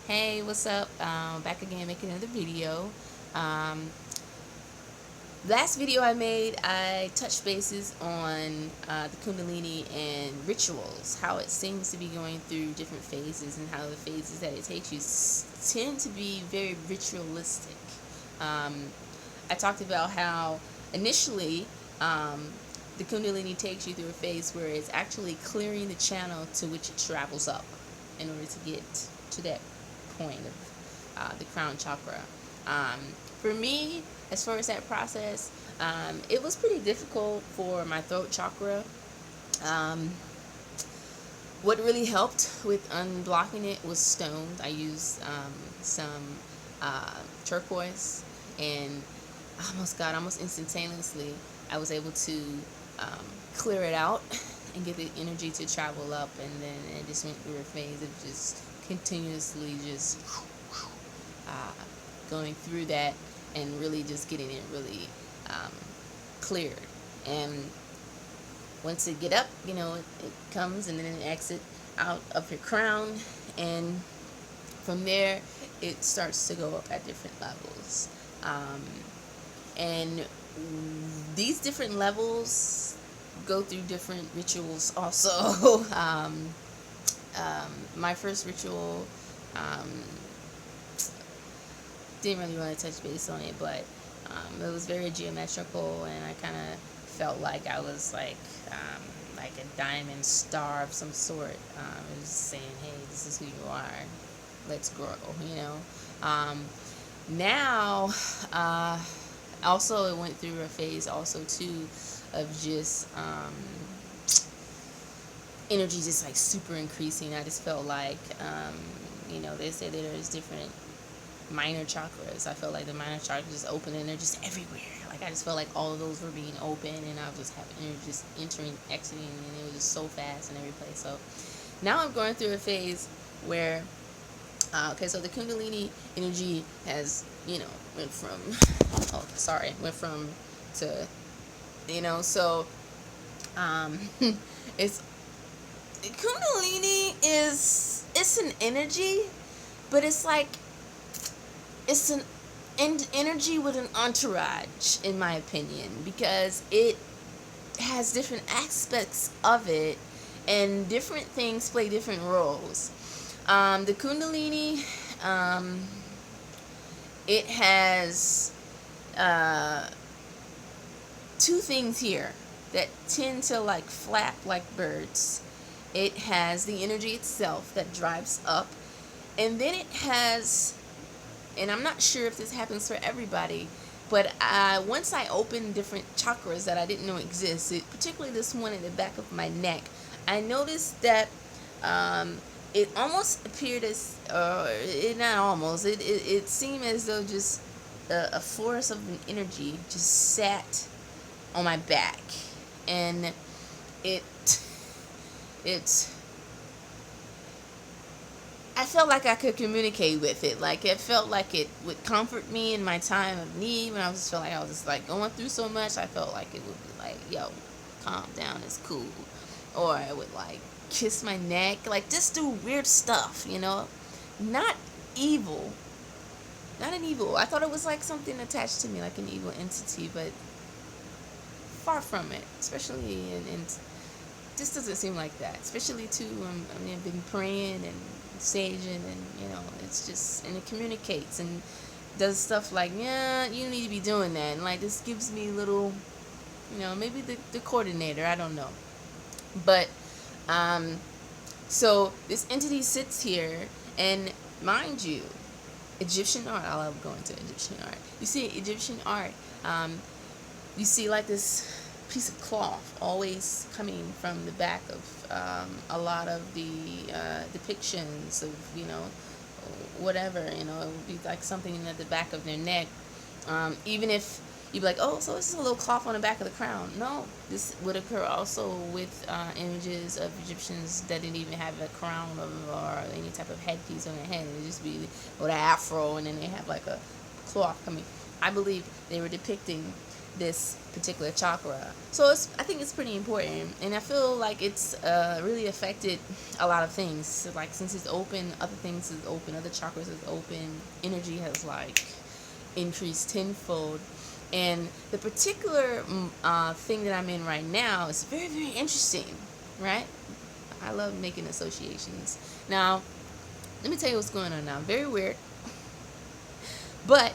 Hey, what's up? Back again making another video. Um, Last video I made, I touched bases on the Kundalini and rituals, how it seems to be going through different phases and how the phases that it takes you tend to be very ritualistic. I talked about how initially the Kundalini takes you through a phase where it's actually clearing the channel to which it travels up in order to get to that point of the crown chakra. Um, for me, as far as that process, it was pretty difficult for my throat chakra. Um, what really helped with unblocking it was stones. I used some turquoise, and almost instantaneously, I was able to clear it out and get the energy to travel up, and then it just went through a phase of just continuously just uh, going through that and really just getting it really cleared. And once it get up, it comes and then it exits out of your crown, and from there it starts to go up at different levels. And these different levels go through different rituals also. My first ritual, didn't really want to touch base on it, but it was very geometrical, and I kind of felt like I was like a diamond star of some sort. It was saying, hey, this is who you are, let's grow, Now, also it went through a phase also too of just energy just like super increasing. I just felt like, they say that there's different minor chakras. I felt like the minor chakras just open and they're just everywhere. Like I just felt like all of those were being open, and I was just having energy just entering, exiting, and it was just so fast in every place. So now I'm going through a phase where so the Kundalini energy has, went from to, so it's Kundalini it's an energy, but it's like it's an energy with an entourage, in my opinion, because it has different aspects of it, and different things play different roles. The Kundalini, it has two things here that tend to like flap like birds. It has the energy itself that drives up, and then it has, and I'm not sure if this happens for everybody, but once I opened different chakras that I didn't know existed, particularly this one in the back of my neck, I noticed that it almost appeared as, not almost, it seemed as though just a force of an energy just sat on my back, and it's I felt like I could communicate with it. Like it felt like it would comfort me in my time of need when I was just felt like I was just like going through so much. I felt like it would be like, yo, calm down, it's cool. Or it would like kiss my neck, like just do weird stuff, Not evil. Not an evil. I thought it was like something attached to me, like an evil entity, but far from it. Especially in this doesn't seem like that. Especially too, I've been praying and saging, and it's just, and it communicates and does stuff like, yeah, you need to be doing that, and like this gives me little, maybe the coordinator, I don't know, but so this entity sits here, and mind you, Egyptian art, I love going to Egyptian art. You see Egyptian art, you see like this piece of cloth always coming from the back of a lot of the depictions of, whatever, it would be like something at the back of their neck. Even if you'd be like, oh, so this is a little cloth on the back of the crown. No, this would occur also with images of Egyptians that didn't even have a crown or any type of headpiece on their head. It would just be with an afro, and then they have like a cloth coming. I believe they were depicting this particular chakra. So I think it's pretty important, and I feel like it's really affected a lot of things. So like since it's open, other things is open, other chakras is open, energy has like increased tenfold. And the particular thing that I'm in right now is very, very interesting, right? I love making associations. Now, let me tell you what's going on now. Very weird. But,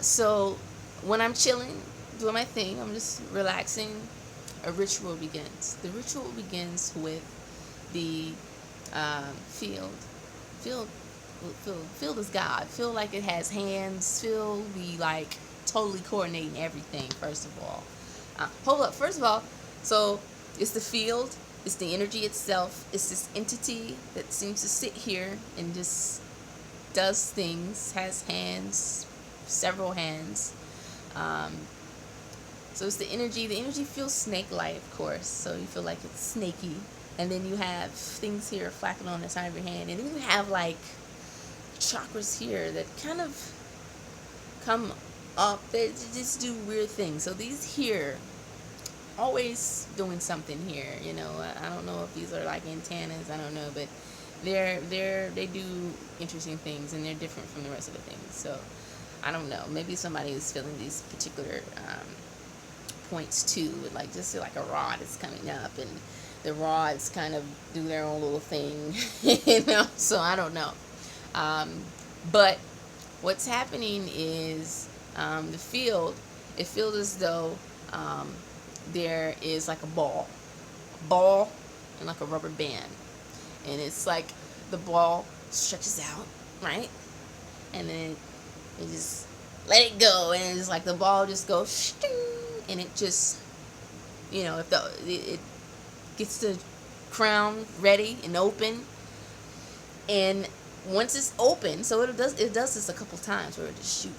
so when I'm chilling, doing my thing, I'm just relaxing, a ritual begins. The ritual begins with the field. Field is God. Feel like it has hands. Feel we like totally coordinating everything, first of all. Hold up. First of all, so it's the field. It's the energy itself. It's this entity that seems to sit here and just does things, has hands, several hands. So it's the energy. The energy feels snake-like, of course. So you feel like it's snaky. And then you have things here flapping on the side of your hand. And then you have like chakras here that kind of come up. They just do weird things. So these here, always doing something here. You know, I don't know if these are like antennas. I don't know, but they do interesting things, and they're different from the rest of the things. So I don't know. Maybe somebody is feeling these particular points too, like just like a rod is coming up, and the rods kind of do their own little thing, you know. So I don't know. But what's happening is the field. It feels as though there is like a ball, and like a rubber band. And it's like the ball stretches out, right? And then it just let it go, and it's like the ball just goes shing, and it just, you know, if it gets the crown ready and open, and once it's open, so it does this a couple times where it just shoot.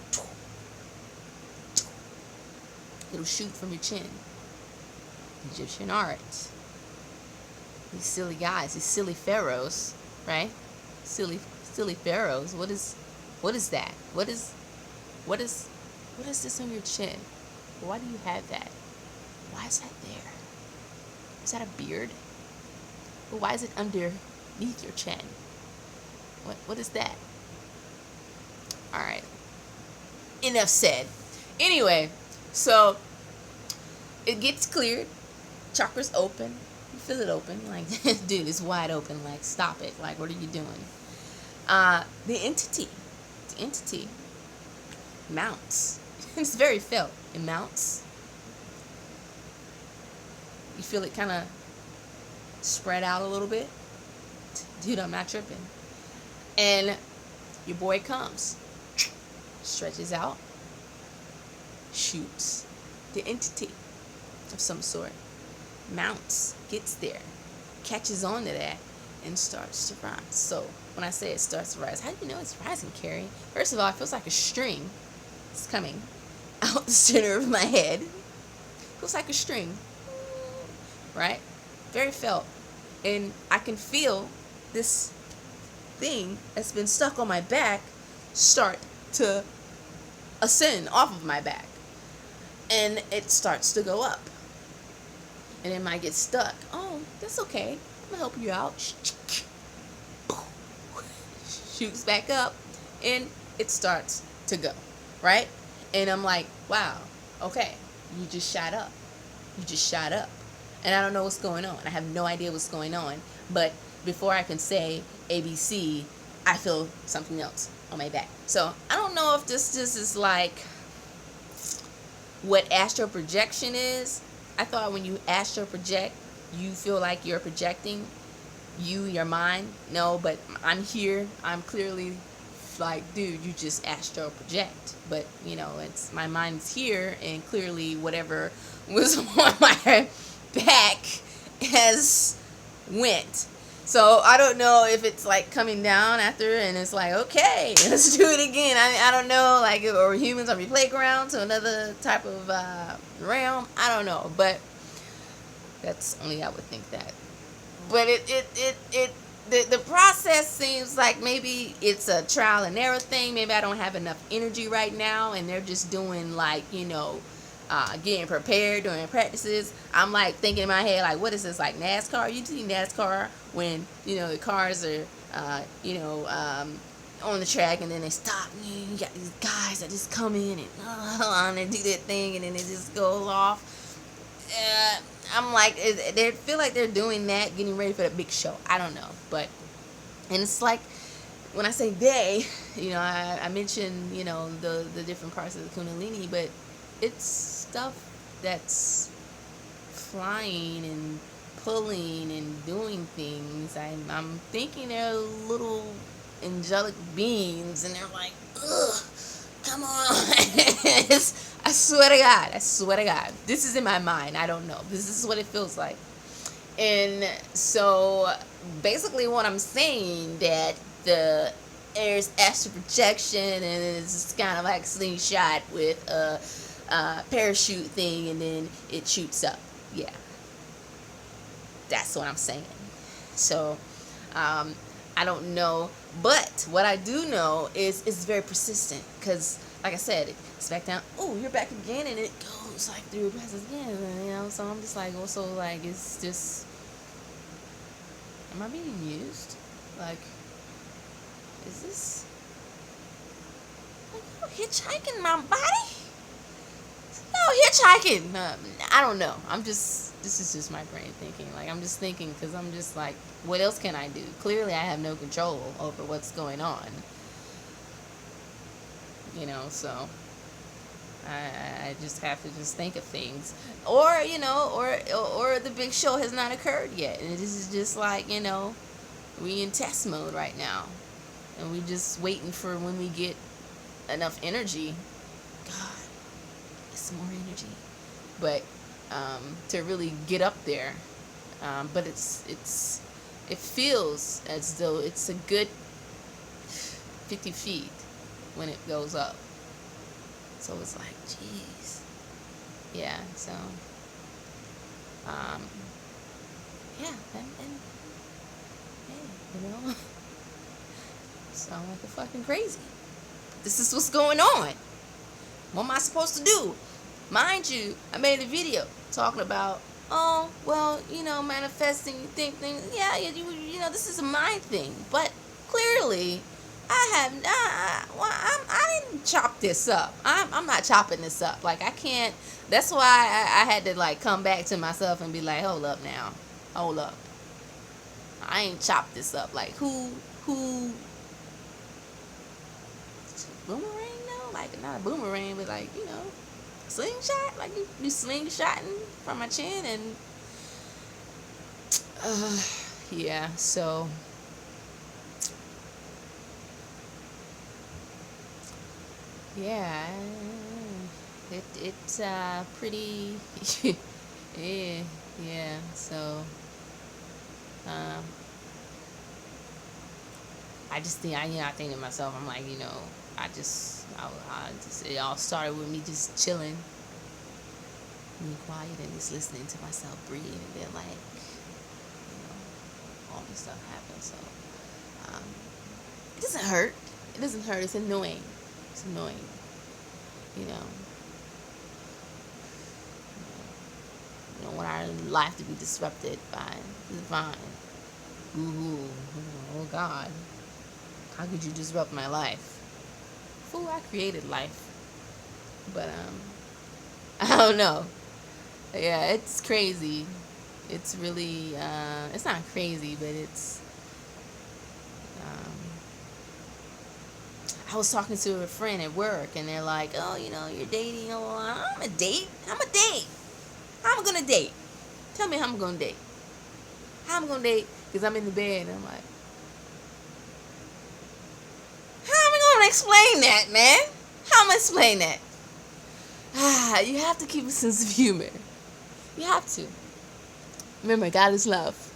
It'll shoot from your chin. Egyptian art. These silly guys, these silly pharaohs, right? Silly pharaohs. What is that? What is this on your chin? Why do you have that? Why is that there? Is that a beard? But why is it underneath your chin? What is that? All right. Enough said. Anyway, so it gets cleared. Chakras open. You feel it open. Like, dude, it's wide open. Like, stop it. Like, what are you doing? The entity mounts. It's very felt. It mounts. You feel it kind of spread out a little bit. Dude, I'm not tripping. And your boy comes. Stretches out. Shoots. The entity of some sort mounts, gets there, catches on to that, and starts to rise. So when I say it starts to rise, how do you know it's rising, Carrie? First of all, it feels like a string is coming out the center of my head. Feels like a string, right? Very felt. And I can feel this thing that's been stuck on my back start to ascend off of my back. And it starts to go up. And it might get stuck. Oh, that's okay. I'm going to help you out. Shoots back up. And it starts to go. Right? And I'm like, wow. Okay. You just shot up. You just shot up. And I don't know what's going on. I have no idea what's going on. But before I can say ABC, I feel something else on my back. So I don't know if this is like what astral projection is. I thought when you astral project, you feel like you're projecting your mind. No, but I'm here. I'm clearly like, dude, you just astral project. But, you know, it's my mind's here, and clearly whatever was on my back has went. So I don't know if it's like coming down after, and it's like, okay, let's do it again. I don't know, like, or humans on the playground to another type of realm. I don't know, but that's only I would think that. But the process seems like maybe it's a trial and error thing. Maybe I don't have enough energy right now, and they're just doing like, you know, getting prepared during practices. I'm like thinking in my head, like, what is this, like NASCAR? You see NASCAR when, the cars are, on the track, and then they stop, and you got these guys that just come in and they do their thing, and then it just goes off. I'm like, they feel like they're doing that, getting ready for the big show. I don't know, and it's like, when I say they, I mentioned, the different parts of the Kundalini, but it's stuff that's flying and pulling and doing things. I'm thinking they're little angelic beings, and they're like, ugh, come on. I swear to God, this is in my mind. I don't know. This is what it feels like. And so basically what I'm saying, that there's astral projection, and it's kind of like Slingshot with a parachute thing, and then it shoots up. Yeah, that's what I'm saying. So I don't know, but what I do know is it's very persistent, because like I said, it's back down. Oh, you're back again, and it goes like through the process again. So I'm just like, also, like, it's just, am I being used? Like, is this, like, hitchhiking my body? No, hitchhiking. I don't know. This is just my brain thinking. Like, I'm just thinking, because I'm just like, what else can I do? Clearly, I have no control over what's going on. So I just have to just think of things. Or, or the big show has not occurred yet. And this is just like, we in test mode right now. And we just waiting for when we get enough energy. God, it's more energy. But to really get up there. But it feels as though it's a good 50 feet when it goes up. So it's like, jeez. Yeah, so yeah, and yeah, sound like a fucking crazy. This is what's going on. What am I supposed to do? Mind you, I made a video talking about, oh, well, manifesting, you think things, yeah, this is a mind thing. But clearly, I didn't chop this up. I'm not chopping this up. Like, I can't, that's why I had to, like, come back to myself and be like, hold up now. Hold up. I ain't chopped this up. Like, who, boomerang, no? Like, not a boomerang, but, like, slingshot. Like, you slingshotting from my chin, and yeah, so yeah, it's pretty yeah, so I just think, I think to myself, I'm like, I just, it all started with me just chilling, being quiet, and just listening to myself breathe, and then, like, all this stuff happens. So it doesn't hurt. It doesn't hurt. It's annoying. It's annoying. You don't want our life to be disrupted by the divine. Ooh, oh God. How could you disrupt my life? Fool, I created life. But, I don't know. Yeah, it's crazy. It's really, it's not crazy, but it's, I was talking to a friend at work, and they're like, oh, you're dating. Oh, I'm a date. How am I going to date? Tell me how I'm going to date. How am I going to date? Because I'm in the bed, and I'm like, how am I going to explain that, man? How am I explain that? You have to keep a sense of humor. You have to. Remember, God is love.